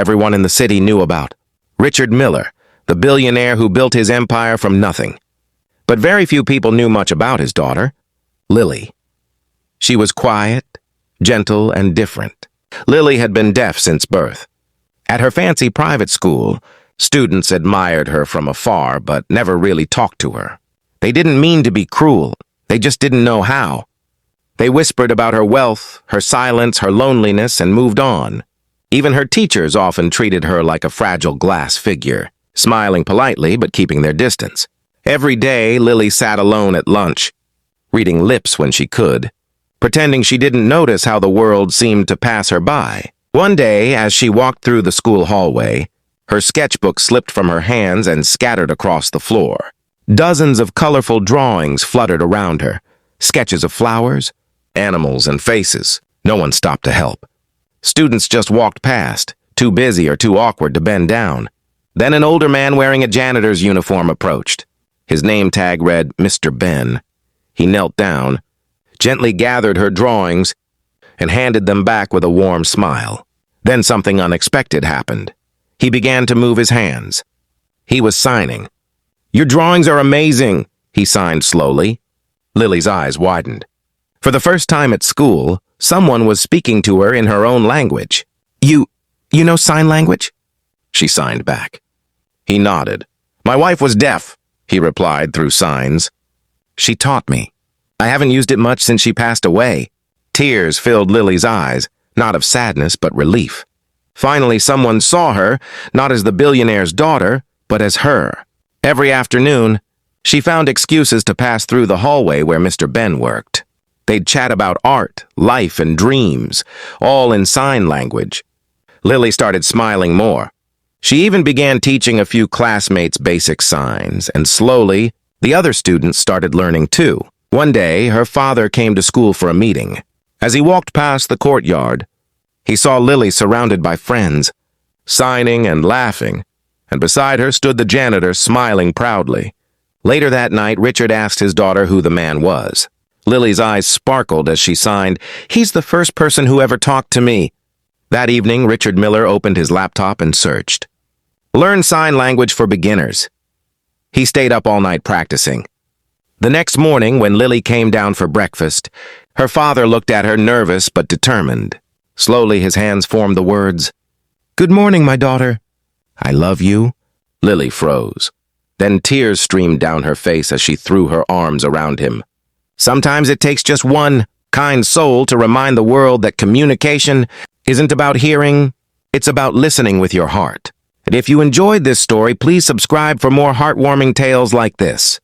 everyone in the city knew about. Richard Miller, the billionaire who built his empire from nothing. But very few people knew much about his daughter, Lily. She was quiet, gentle, and different. Lily had been deaf since birth. At her fancy private school, students admired her from afar but never really talked to her. They didn't mean to be cruel, they just didn't know how. They whispered about her wealth, her silence, her loneliness, and moved on. Even her teachers often treated her like a fragile glass figure, smiling politely but keeping their distance. Every day, Lily sat alone at lunch, reading lips when she could, pretending she didn't notice how the world seemed to pass her by. One day, as she walked through the school hallway, her sketchbook slipped from her hands and scattered across the floor. Dozens of colorful drawings fluttered around her, sketches of flowers, animals, and faces. No one stopped to help. Students just walked past, too busy or too awkward to bend down. Then an older man wearing a janitor's uniform approached. His name tag read Mr. Ben. He knelt down, gently gathered her drawings, and handed them back with a warm smile. Then something unexpected happened. He began to move his hands. He was signing. "Your drawings are amazing," he signed slowly. Lily's eyes widened. For the first time at school, someone was speaking to her in her own language. You know sign language?" She signed back. He nodded. "My wife was deaf," he replied through signs. "She taught me. I haven't used it much since she passed away." Tears filled Lily's eyes, not of sadness but relief. Finally, someone saw her, not as the billionaire's daughter, but as her. Every afternoon, she found excuses to pass through the hallway where Mr. Ben worked. They'd chat about art, life, and dreams, all in sign language. Lily started smiling more. She even began teaching a few classmates basic signs, and slowly, the other students started learning too. One day, her father came to school for a meeting. As he walked past the courtyard, he saw Lily surrounded by friends, signing and laughing, and beside her stood the janitor smiling proudly. Later that night, Richard asked his daughter who the man was. Lily's eyes sparkled as she signed, "He's the first person who ever talked to me." That evening, Richard Miller opened his laptop and searched. "Learn sign language for beginners." He stayed up all night practicing. The next morning, when Lily came down for breakfast, her father looked at her nervous but determined. Slowly, his hands formed the words, "Good morning, my daughter." "I love you." Lily froze. Then tears streamed down her face as she threw her arms around him. Sometimes it takes just one kind soul to remind the world that communication isn't about hearing, it's about listening with your heart. And if you enjoyed this story, please subscribe for more heartwarming tales like this.